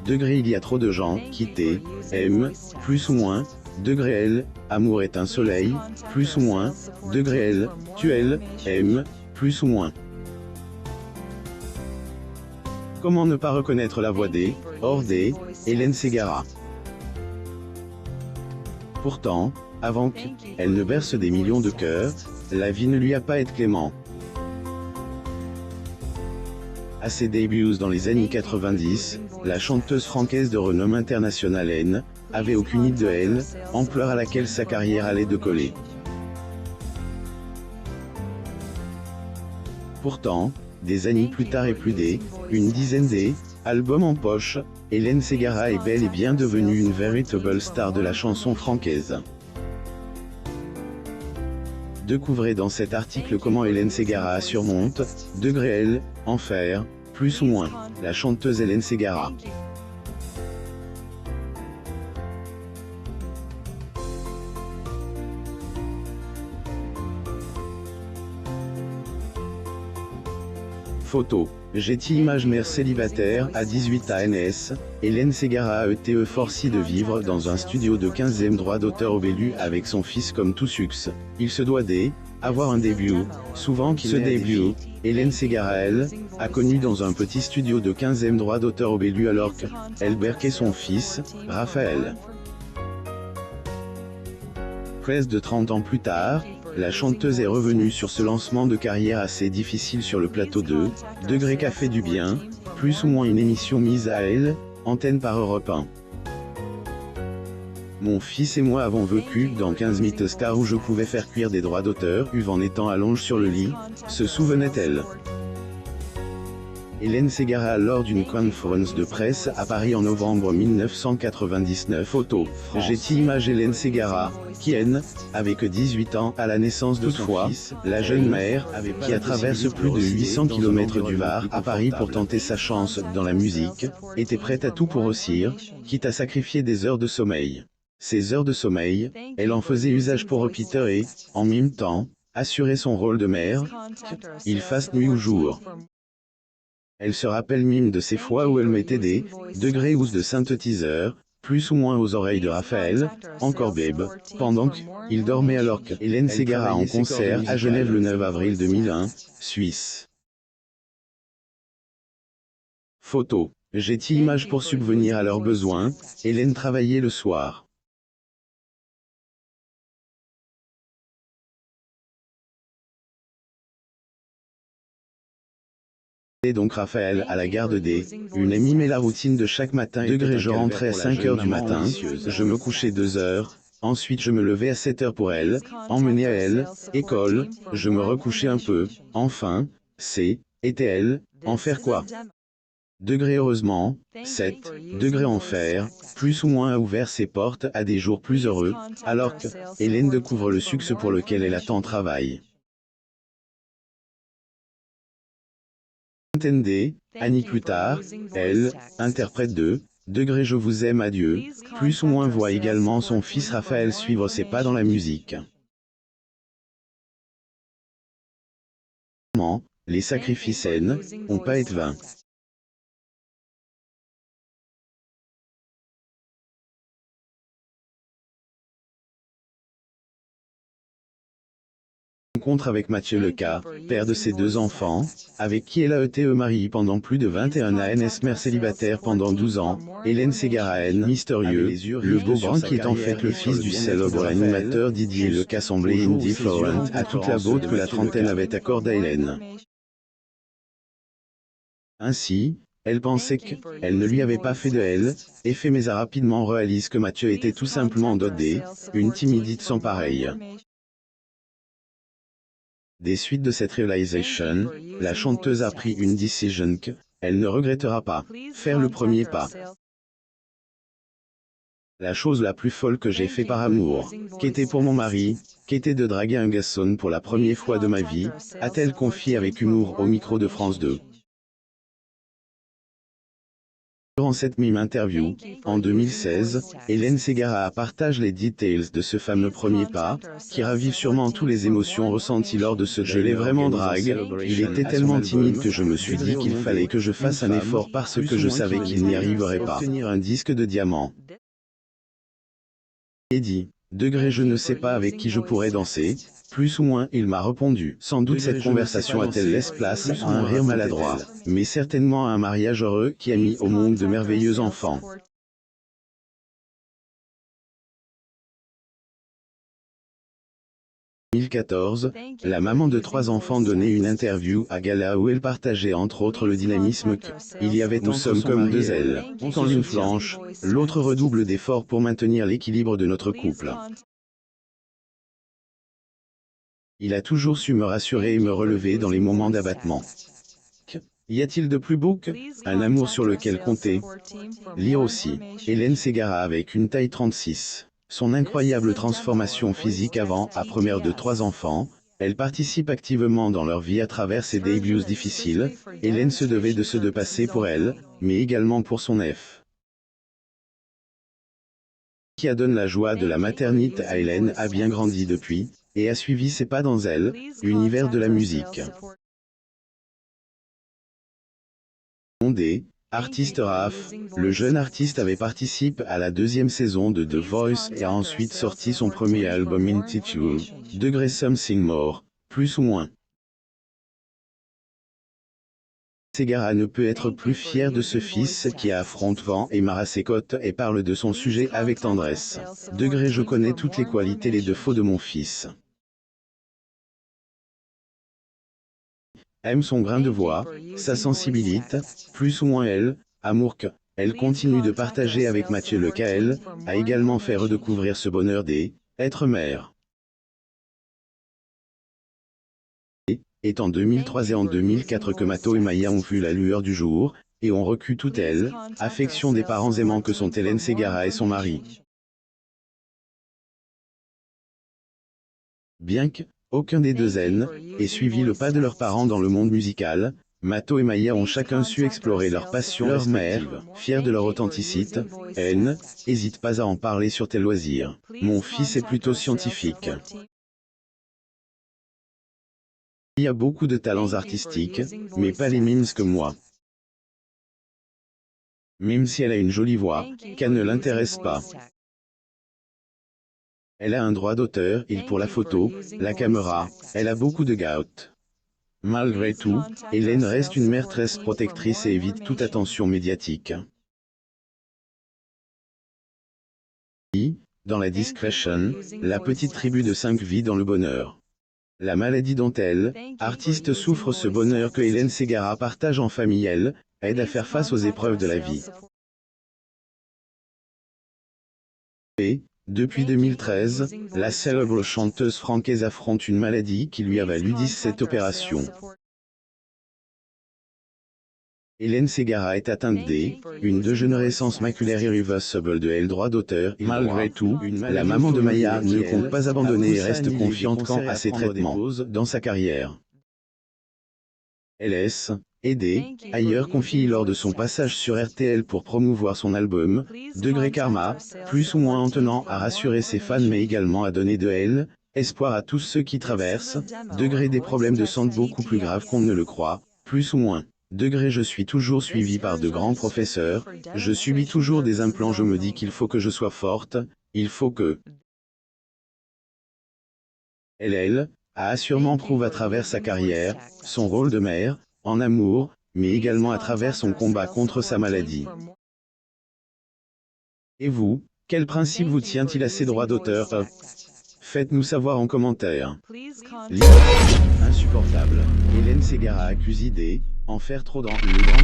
Degré il y a trop de gens qui t'aiment, plus ou moins. Degré L, amour est un soleil, plus ou moins. Degré L, tu aimes, plus ou moins. Comment ne pas reconnaître la voix hors des, Hélène Ségara. Pourtant, avant qu'elle ne berce des millions de cœurs, la vie ne lui a pas été clément. À ses débuts dans les années 90, la chanteuse francaise de renom international avait aucune idée de elle, ampleur à laquelle sa carrière allait décoller. Pourtant, des années plus tard et plus une dizaine d'albums en poche, Hélène Ségara est bel et bien devenue une véritable star de la chanson francaise. Découvrez dans cet article comment Hélène Ségara surmonte, degré L, enfer, plus ou moins, la chanteuse Hélène Ségara. Photo. Getty Images. Mère célibataire à 18 ans, Hélène Ségara a été forcée de vivre dans un studio de 15e droit d'auteur au Bellu avec son fils comme tout succès. Il se doit avoir un début. Souvent ce début, Hélène Ségara a connu dans un petit studio de 15e droit d'auteur au Bellu alors qu'elle berçait son fils, Raphaël. Près de 30 ans plus tard, la chanteuse est revenue sur ce lancement de carrière assez difficile sur le plateau de Degré Café du Bien, plus ou moins une émission mise à elle, antenne par Europe 1. Mon fils et moi avons vécu dans 15 mythes stars où je pouvais faire cuire des droits d'auteur en étant allongée sur le lit, se souvenait-elle. Hélène Ségara lors d'une conférence de presse à Paris en novembre 1999. Photo. Getty Images. Hélène Ségara, qui avait que 18 ans à la naissance de son fils, la jeune mère, qui traverse plus de 800 km du Var à Paris pour tenter sa chance dans la musique, était prête à tout pour réussir, quitte à sacrifier des heures de sommeil. Ces heures de sommeil, elle en faisait usage pour Peter et, en même temps, assurer son rôle de mère, qu'il fasse nuit ou jour. Elle se rappelle même de ces fois où elle mettait des degrés ou de synthétiseurs, plus ou moins aux oreilles de Raphaël, encore babe, pendant qu'il dormait alors que Hélène Ségara en concert à Genève le 9 avril 2001, Suisse. Photo. Getty Images. Pour subvenir à leurs besoins, Hélène travaillait le soir. Et donc Raphaël à la garde une amie mais la routine de chaque matin degré je rentrais à 5 h du matin, je me couchais 2 heures, ensuite je me levais à 7 h pour elle, emmenée à elle, école, je me recouchais un peu, enfin, était elle, en faire quoi? Degré heureusement, 7 degrés enfer, plus ou moins a ouvert ses portes à des jours plus heureux, alors que Hélène découvre le succès pour lequel elle a tant travaillé. Années plus tard, elle interprète de degré je vous aime adieu, plus ou moins voit également son fils Raphaël suivre ses pas dans la musique. Les sacrifices n'ont pas été vains. Rencontre avec Mathieu Leca, père de ses 2 enfants, avec qui elle a été mariée pendant plus de 21 ans. Mère célibataire pendant 12 ans, Hélène Ségara mystérieux, le beau brun qui est en fait le fils du célèbre animateur Didier Leca semblait indifférent à toute la beauté que la trentaine avait accordée à Hélène. Ainsi, elle pensait qu'elle ne lui avait pas fait de elle, effet mais a rapidement réalisé que Mathieu était tout simplement doté une timidité sans pareille. Des suites de cette réalisation, la chanteuse a pris une décision qu'elle ne regrettera pas, faire le premier pas. La chose la plus folle que j'ai fait par amour, qu'était pour mon mari, qu'était de draguer un garçon pour la première fois de ma vie, a-t-elle confié avec humour au micro de France 2. Durant cette même interview, en 2016, Hélène Ségara partage les details de ce fameux premier pas, qui ravive sûrement toutes les émotions ressenties lors de ce « je l'ai vraiment drague ». Il était tellement timide que je me suis dit qu'il fallait que je fasse un effort parce que je savais qu'il n'y arriverait pas. Obtenir un disque de diamant. Et dit, degré je ne sais pas avec qui je pourrais danser, plus ou moins il m'a répondu. Sans doute cette conversation a-t-elle laissé place à un rire maladroit, mais certainement à un mariage heureux qui a mis au monde de merveilleux enfants. En 2014, la maman de 3 enfants donnait une interview à Gala où elle partageait entre autres le dynamisme qu'il y avait. Nous sommes comme deux ailes. Quand l'une flanche, l'autre redouble d'efforts pour maintenir l'équilibre de notre couple. Il a toujours su me rassurer et me relever dans les moments d'abattement. Y a-t-il de plus beau qu'un amour sur lequel compter? Lire aussi. Hélène Ségara avec une taille 36. Son incroyable transformation physique après mère de 3 enfants, elle participe activement dans leur vie à travers ces débuts difficiles. Hélène se devait de se passer pour elle, mais également pour son F. Qui a donné la joie de la maternité à Hélène a bien grandi depuis, et a suivi ses pas dans l'univers de la musique. Artiste Raph, le jeune artiste avait participé à la 2e saison de The Voice et a ensuite sorti son premier album intitulé « Something More », plus ou moins. Ségara ne peut être plus fier de ce fils qui affronte vent et marée à ses côtes et parle de son sujet avec tendresse. Je connais toutes les qualités et les défauts de mon fils. Aime son grain de voix, sa sensibilité, plus ou moins amour que elle continue de partager avec Mathieu lequel a également fait redécouvrir ce bonheur d'être mère. Et en 2003 et en 2004 que Matho et Maya ont vu la lueur du jour, et ont reçu toute affection des parents aimants que sont Hélène Ségara et son mari. Bien que aucun des deux ait suivi le pas de leurs parents dans le monde musical, Matho et Maya ont chacun su explorer leur passion. Leur mère, fière de leur authenticité, n'hésite pas à en parler sur tes loisirs. Mon fils est plutôt scientifique. Il a beaucoup de talents artistiques, mais pas les mêmes que moi. Même si elle a une jolie voix, qu'elle ne l'intéresse pas. Elle a un droit d'auteur, pour la photo, la caméra, elle a beaucoup de goût. Malgré tout, Hélène reste une mère très protectrice et évite toute attention médiatique. Dans la discrétion, la petite tribu de 5 vit dans le bonheur. La maladie dont artiste souffre, ce bonheur que Hélène Ségara partage en famille, aide à faire face aux épreuves de la vie. Depuis 2013, la célèbre chanteuse francaise affronte une maladie qui lui a valu 17 opérations. Hélène Ségara est atteinte d'une dégénérescence maculaire irréversible de droit d'auteur. Malgré tout, la maman de Maya ne compte pas abandonner et reste confiante quant à ses traitements dans sa carrière. Elle est aidée, ailleurs confie lors de son passage sur RTL pour promouvoir son album, Karma, plus ou moins en tenant à rassurer ses fans mais également à donner de espoir à tous ceux qui traversent, des problèmes de santé beaucoup plus graves qu'on ne le croit, plus ou moins. Je suis toujours suivi par de grands professeurs, je subis toujours des implants, je me dis qu'il faut que je sois forte, il faut que... Elle a sûrement prouvé à travers sa carrière, son rôle de mère, en amour, mais également à travers son combat contre sa maladie. Et vous, quel principe vous tient-il à ces droits d'auteur? Faites-nous savoir en commentaire. Insupportable. Hélène Ségara accuse en faire trop dans le grand